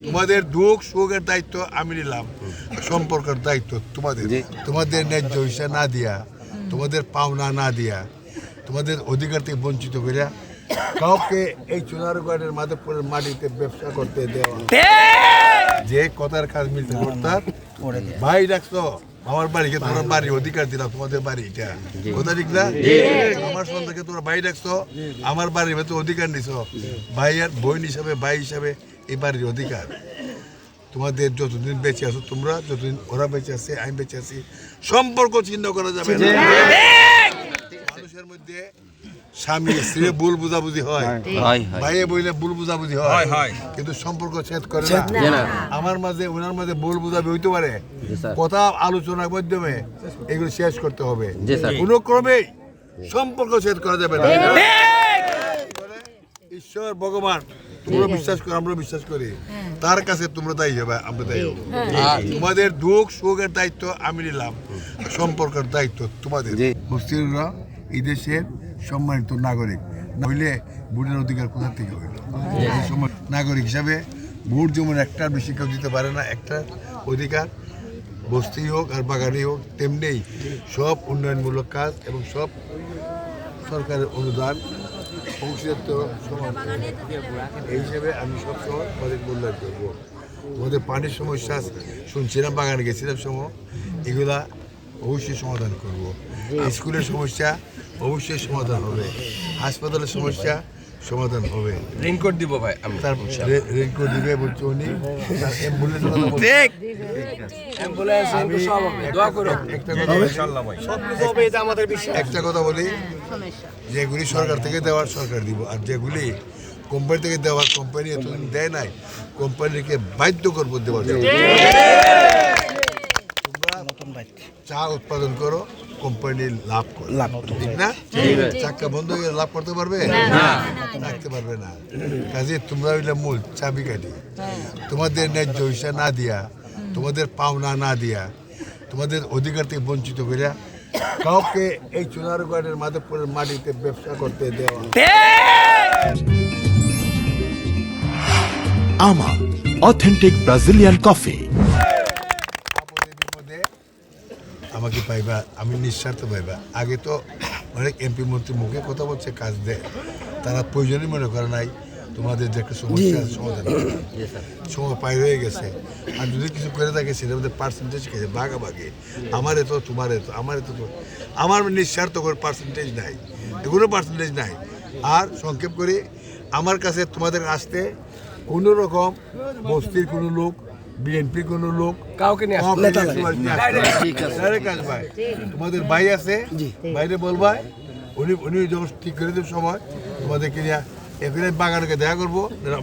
তোমাদের দুঃখ সুখের দায়িত্ব আমি নিলাম, সম্পর্কের দায়িত্ব তোমাদের। তোমাদের ন্যায্য হিসাব না দিয়া, তোমাদের পাওনা না দিয়া, তোমাদের অধিকার থেকে বঞ্চিত করিয়া কাউকে এই চুনারগড়ের মাধবপুরের মাটিতে ব্যবসা করতে দেওয়া, যে কথার কাজ মিলতে করতাম। ভাই ডাকছো আমার বাড়িকে, তোমার বাড়ির অধিকার দিলাম, তোমাদের বাড়ি এটা কথা ঠিক না? আমার সন্তানকে তোমরা ভাই ডাকছো, আমার বাড়ির ভেতর অধিকার নিছো, ভাইয়ের বোন হিসাবে, ভাই হিসাবে এই বাড়ির অধিকার। তোমাদের যতদিন বেঁচে আছো তোমরা, যতদিন ওরা বেঁচে আছে, আমি বেঁচে আছি, সম্পর্ক ছিন্ন করা যাবে না। মানুষের মধ্যে স্বামী স্ত্রী ভুল বুঝাবুঝি হয়, ভাইয়ে বইলে ভুল বুঝাবুঝি হয়, কিন্তু সম্পর্ক ছেদ করে না। আমার মাঝে ওনার মাঝে ভুল বুঝাবি হইতে পারে, কথা আলোচনার মাধ্যমে এগুলো শেষ করতে হবে। কোনো ক্রমেই সম্পর্ক ছেদ করা যাবে না। ঈশ্বর ভগবান তোমরা বিশ্বাস করো, আমরা বিশ্বাস করি, তার কাছে তোমরা দায়ী হবে, আমরা দায়ী হবো। তোমাদের দুঃখ সুখের দায়িত্ব আমি নিলাম, সম্পর্কের দায়িত্ব তোমাদের। মুসলিমরা এই দেশের সম্মানিত নাগরিক, নইলে ভোটের অধিকার কোথা থেকে হইল? নাগরিক হিসাবে ভোট যেমন একটার বেশি কেউ দিতে পারে না, একটা অধিকার বস্তি হোক আর বাগানে হোক, তেমনি সব উন্নয়নমূলক কাজ এবং সব সরকারের অনুদান অংশীদারিত্ব সমান। এই হিসেবে আমি সবসময় আমাদের মূল্যায়ন করবো। আমাদের পানির সমস্যা শুনছিলাম, বাগানে গেছিলাম সময়, এগুলা অবশ্যই সমাধান করব। স্কুলের সমস্যা অবশ্যই সমাধান হবে, হাসপাতালের সমস্যা সমাধান হবে। রেইনকোট দিব ভাই, তার রেইনকোট দিবে বলছে উনি। একটা কথা বলি, যেগুলি সরকার থেকে দেওয়ার সরকার দিব, আর যেগুলি কোম্পানি থেকে দেওয়ার কোম্পানি এতদিন দেয় নাই, কোম্পানিকে বাধ্য করবো দেওয়ার জন্য। চা উৎপাদন করো, কোম্পানির লাভ করো, ঠিক না? চাকা বন্ধ হয়ে লাভ করতে পারবে না, রাখতে পারবে না। কাজে তোমরা হইলে মূল চাবিকাঠি। তোমাদের ন্যায্য হিসাব না দিয়া, তোমাদের পাওনা না দিয়া, তোমাদের অধিকার থেকে বঞ্চিত করিয়া কাউকে এই চুনারগড়ের মাধবপুরের মাটিতে ব্যবসা করতে দেওয়া। আমার অথেন্টিক ব্রাজিলিয়ান কফি। আমাকে পাইবা, আমি নিঃস্বার্থ পাইবা। আগে তো অনেক এমপি মন্ত্রী মুখে কথা বলছে, কাজ দেয়, তারা প্রয়োজনই মনে করে নাই তোমাদের যে একটা সমস্যা সমাধান সময় পাই হয়ে গেছে। আর যদি কিছু করে থাকে সেটার মধ্যে পার্সেন্টেজ খেয়েছে ভাগাভাগি, আমার এত তোমার এত, আমার এত, আমার নিঃস্বার্থ করে পার্সেন্টেজ নাই, কোনো পার্সেন্টেজ নাই। আর সংক্ষেপ করে আমার কাছে তোমাদের আসতে কোনো রকম বস্তির কোনো লোক, বিএনপি কোন লোক কাউকে তোমাদের ভাই আছে, বাইরে বলবা, উনি যখন ঠিক করে দেব সময় তোমাদেরকে নিয়ে এখানে বাগানকে দেখা করবো,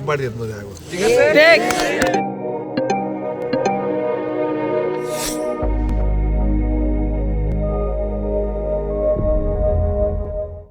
বাড়িতে দেখা করবো, ঠিক আছে?